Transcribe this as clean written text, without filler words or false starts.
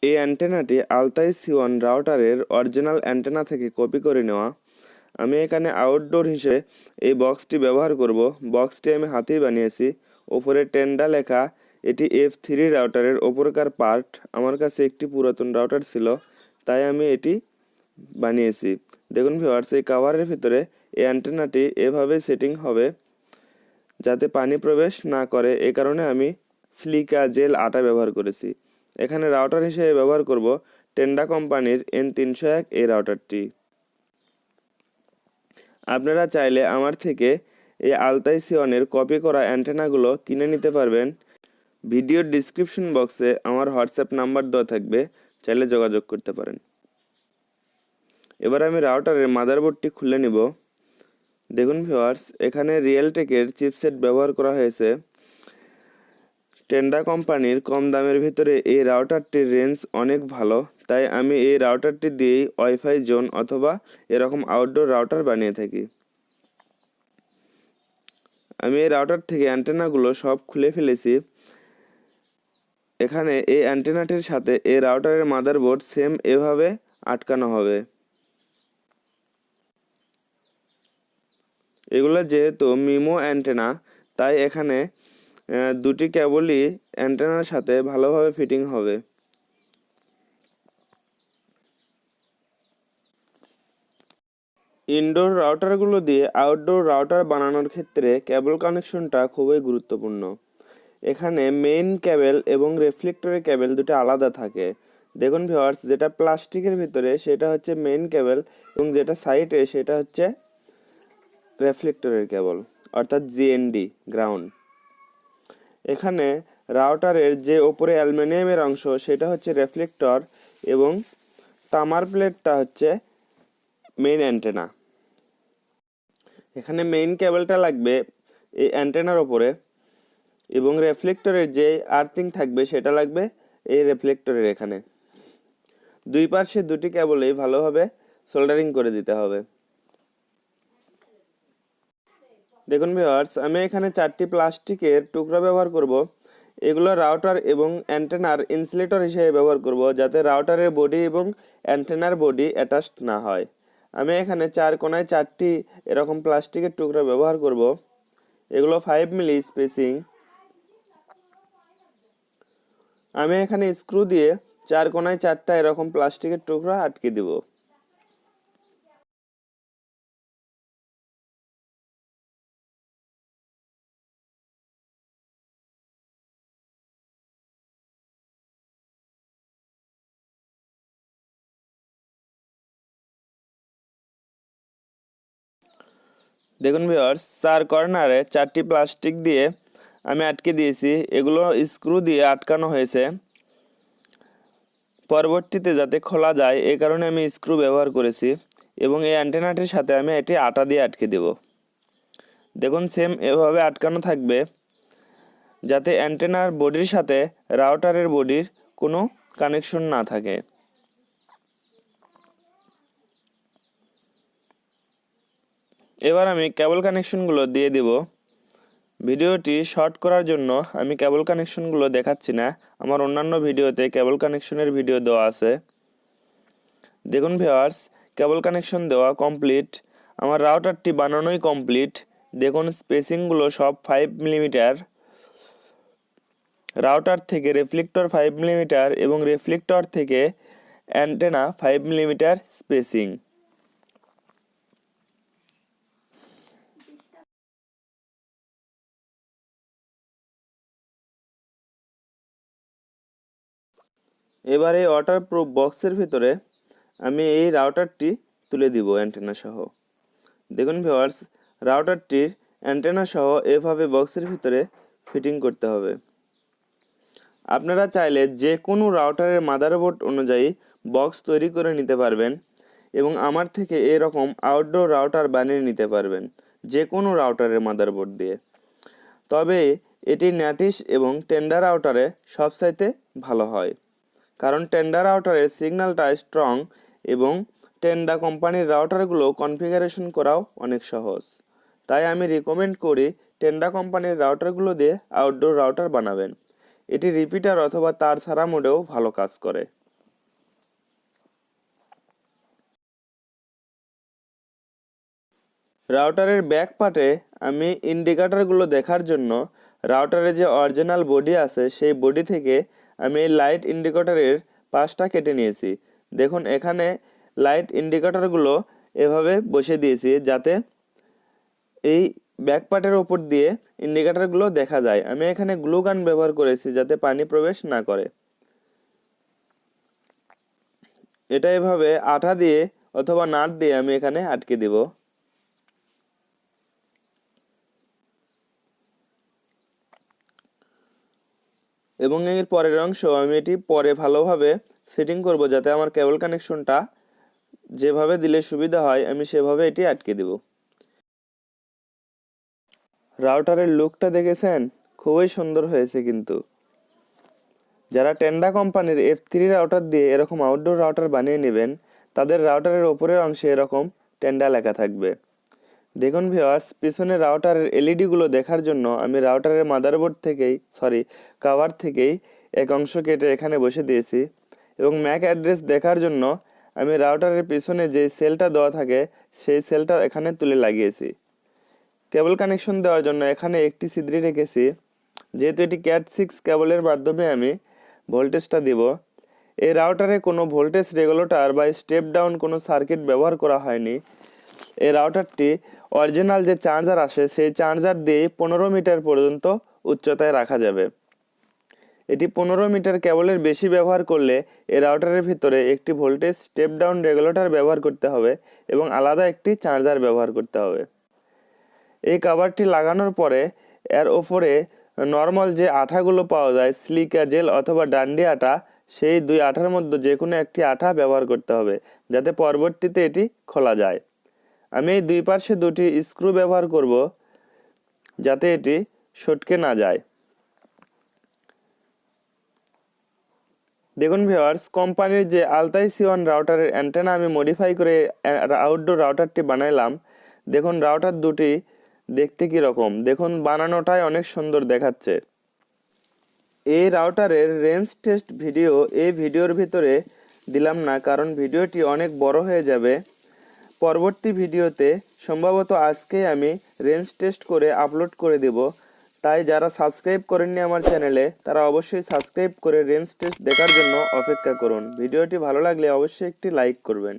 এই অ্যান্টেনাটি Altai C1 রাউটারের original antenna থেকে copy করে নেওয়া। আমি এখানে আউটডোর হিসেবে এই বক্সটি ব্যবহার করব। বক্সটি আমি হাতেই বানিয়েছি। ওপরে টেন্ডা লেখা। এটি F3 রাউটারের ওপরকার পার্ট। আমার কাছে একটি পুরাতন রাউটার ছিল, তাই আমি এটি বানিয়েছি। দেখুন ভিউয়ার্স, এই কভারের ভিতরে এই অ্যান্টেনাটি এভাবে সেটিং হবে যাতে পানি প্রবেশ না করে। এই কারণে আমি সিলিকা জেল আটা ব্যবহার করেছি। এখানে রাউটার হিসেবে ব্যবহার করব টেন্ডা কোম্পানির N301 এই রাউটারটি। আপনারা চাইলে আমার থেকে এই আলতাই C1 এর কপি করা অ্যান্টেনাগুলো কিনে নিতে পারবেন। ভিডিওর ডিসক্রিপশন বক্সে আমার হোয়াটসঅ্যাপ নাম্বার দেওয়া থাকবে, চাইলে যোগাযোগ করতে পারেন। এবার আমি রাউটারের মাদারবোর্ডটি খুলে নিব। দেখুন ভিউয়ার্স, এখানে রিয়েলটেকের চিপসেট ব্যবহার করা হয়েছে। টেন্ডা কোম্পানির কম দামের ভিতরে এই রাউটারটির রেঞ্জ অনেক ভালো, তাই আমি এই রাউটারটি দিয়েই ওয়াইফাই জোন অথবা এরকম আউটডোর রাউটার বানিয়ে থাকি। আমি এই রাউটার থেকে অ্যান্টেনাগুলো সব খুলে ফেলেছি। এখানে এই অ্যান্টেনাটির সাথে এই রাউটারের মাদারবোর্ড সেম এভাবে আটকানো হবে। এগুলো যেহেতু মিমো অ্যান্টেনা, তাই এখানে দুটি কেবলই অ্যান্টেনার সাথে ভালোভাবে ফিটিং হবে। ইনডোর রাউটারগুলো দিয়ে আউটডোর রাউটার বানানোর ক্ষেত্রে কেবল কানেকশনটা খুবই গুরুত্বপূর্ণ। এখানে মেইন কেবল এবং রিফ্লেক্টরের কেবল দুটো আলাদা থাকে। দেখুন ভিউয়ার্স, যেটা প্লাস্টিকের ভিতরে সেটা হচ্ছে মেইন কেবল এবং যেটা সাইডে সেটা হচ্ছে রিফ্লেক্টরের কেবল, অর্থাৎ GND গ্রাউন্ড। এখানে রাউটারের যে ওপরে অ্যালুমিনিয়ামের অংশ সেটা হচ্ছে রিফ্লেক্টর এবং তামার প্লেটটা হচ্ছে মেইন অ্যান্টেনা। এখানে মেইন কেবলটা লাগবে এই অ্যান্টেনার ওপরে এবং রিফ্লেক্টরের যে আর্থিং থাকবে সেটা লাগবে এই রিফ্লেক্টরের এখানে। দুই পাশে দুটি কেবলেই ভালোভাবে সোল্ডারিং করে দিতে হবে। দেখুন ভিউয়ার্স, আমি এখানে 4টি প্লাস্টিকের টুকরা ব্যবহার করব। এগুলো রাউটার এবং অ্যান্টেনার ইনসুলেটর হিসেবে ব্যবহার করব, যাতে রাউটারের বডি এবং অ্যান্টেনার বডি অ্যাটাচড না হয়। আমি এখানে 4 কোণায় 4টি এরকম প্লাস্টিকের টুকরা ব্যবহার করব। এগুলো 5 মিলি স্পেসিং। আমি এখানে স্ক্রু দিয়ে 4 কোণায় 4টা এরকম প্লাস্টিকের টুকরা আটকে দিব। দেখুন ভিউয়ার্স, 4 কর্নারে 4টি প্লাস্টিক দিয়ে আমি আটকে দিয়েছি। এগুলো স্ক্রু দিয়ে আটকানো হয়েছে পরবর্তীতে যাতে খোলা যায়, এই কারণে আমি স্ক্রু ব্যবহার করেছি এবং এই অ্যান্টেনাটির সাথে আমি এটি আটা দিয়ে আটকে দেব। দেখুন সেম এভাবে আটকানো থাকবে যাতে অ্যান্টেনার বডির সাথে রাউটারের বডির কোনো কানেকশন না থাকে। এবার আমি কেবল কানেকশনগুলো দিয়ে দেব। ভিডিওটি শর্ট করার জন্য আমি কেবল কানেকশনগুলো দেখাচ্ছি না, আমার অন্যান্য ভিডিওতে কেবল কানেকশনের ভিডিও দেওয়া আছে। দেখুন ভিউয়ার্স, কেবল কানেকশন দেওয়া কমপ্লিট। আমার রাউটারটি বানানোই কমপ্লিট। দেখুন স্পেসিংগুলো সব 5 মিলিমিটার। রাউটার থেকে রিফ্লেক্টর 5 মিলিমিটার এবং রিফ্লেক্টর থেকে অ্যান্টেনা 5 মিলিমিটার স্পেসিং। এবার এই ওয়াটারপ্রুফ বক্সের ভিতরে আমি এই রাউটারটি তুলে দিব অ্যান্টেনা সহ। দেখুন ভিউয়ার্স, রাউটারটির অ্যান্টেনা সহ এভাবে বক্সের ভিতরে ফিটিং করতে হবে। আপনারা চাইলে যে কোনো রাউটারের মাদারবোর্ড অনুযায়ী বক্স তৈরি করে নিতে পারবেন এবং আমার থেকে এরকম আউটডোর রাউটার বানিয়ে নিতে পারবেন যে কোনো রাউটারের মাদারবোর্ড দিয়ে। তবে এটি ন্যাটিস এবং টেন্ডা রাউটারে সবচাইতে ভালো হয়, কারণ টেন্ডা রাউটারের সিগন্যালটা স্ট্রং এবং টেন্ডা কোম্পানির রাউটারগুলো কনফিগারেশন করাও অনেক সহজ। তাই আমি রিকমেন্ড করি টেন্ডা কোম্পানির রাউটারগুলো দিয়ে আউটডোর রাউটার বানাবেন। এটি রিপিটার অথবা তার ছাড়া মোডেও ভালো কাজ করে। রাউটারের ব্যাক পার্টে আমি ইন্ডিকেটরগুলো দেখার জন্য রাউটারে যে অরিজিনাল বডি আছে সেই বডি থেকে আমি এই লাইট ইন্ডিকেটরের পাশটা কেটে নিয়েছি। দেখুন এখানে লাইট ইন্ডিকেটরগুলো এভাবে বসিয়ে দিয়েছি যাতে এই ব্যাক পার্টের উপর দিয়ে ইন্ডিকেটরগুলো দেখা যায়। আমি এখানে গ্লু গান ব্যবহার করেছি যাতে পানি প্রবেশ না করে। এটা এভাবে আঠা দিয়ে অথবা নাট দিয়ে আমি এখানে আটকে দিব। এবং এর পরের অংশ আমি এটি পরে ভালোভাবে সেটিং করব যাতে আমার কেবল কানেকশনটা যেভাবে দিলে সুবিধা হয় আমি সেভাবে এটি আটকে দিব। রাউটারের লুকটা দেখেছেন? খুবই সুন্দর হয়েছে কিন্তু। যারা টেন্ডা কোম্পানির F3 রাউটার দিয়ে এরকম আউটডোর রাউটার বানিয়ে নেবেন তাদের রাউটারের ওপরের অংশে এরকম টেন্ডা লেখা থাকবে। দেখুন ভিউয়ার্স, পিছনে রাউটারের এলইডিগুলো দেখার জন্য আমি রাউটারের মাদারবোর্ড থেকেই কভার থেকেই এক অংশ কেটে এখানে বসে দিয়েছি এবং ম্যাক অ্যাড্রেস দেখার জন্য আমি রাউটারের পিছনে যে সেলটা দেওয়া থাকে সেই সেলটা এখানে তুলে লাগিয়েছি। কেবল কানেকশন দেওয়ার জন্য এখানে একটি ছিদ্রি রেখেছি। যেহেতু এটি ক্যাট 6 কেবলের মাধ্যমে আমি ভোল্টেজটা দিব। এই রাউটারে কোনো ভোল্টেজ রেগুলেটর বা স্টেপ ডাউন কোনো সার্কিট ব্যবহার করা হয়নি। এই রাউটারটি অরিজিনাল যে চার্জার আসে সেই চার্জার দিয়ে 15 মিটার পর্যন্ত উচ্চতায় রাখা যাবে। এটি 15 মিটার কেবলের বেশি ব্যবহার করলে এই রাউটারের ভিতরে একটি ভোল্টেজ স্টেপ ডাউন রেগুলেটর ব্যবহার করতে হবে এবং আলাদা একটি চার্জার ব্যবহার করতে হবে। এই কভারটি লাগানোর পরে এর ওপরে নর্মাল যে আঠাগুলো পাওয়া যায় সিলিকা জেল অথবা ডান্ডি আঠা, সেই দুই আঠার মধ্যে যে কোনো একটি আঠা ব্যবহার করতে হবে যাতে পরবর্তীতে এটি খোলা যায়। আমি এই দুই পাশে দুটি স্ক্রু ব্যবহার করব যাতে এটি সটকে না যায়। দেখুন ভিউয়ার্স, কোম্পানির যে আলতাই C1 রাউটারের অ্যান্টেনা আমি মডিফাই করে আউটডোর রাউটারটি বানাইলাম। দেখুন রাউটার দুটি দেখতে কি রকম, দেখুন বানানোটাই অনেক সুন্দর দেখাচ্ছে। এই রাউটারের রেঞ্জ টেস্ট ভিডিও এই ভিডিওর ভিতরে দিলাম না কারণ ভিডিওটি অনেক বড় হয়ে যাবে। পরবর্তী ভিডিওতে সম্ভবত আজকে আমি রেঞ্জ টেস্ট করে আপলোড করে দেব। তাই যারা সাবস্ক্রাইব করেননি আমার চ্যানেলে তারা অবশ্যই সাবস্ক্রাইব করে রেঞ্জ টেস্ট দেখার জন্য অপেক্ষা করুন। ভিডিওটি ভালো লাগলে অবশ্যই একটি লাইক করবেন।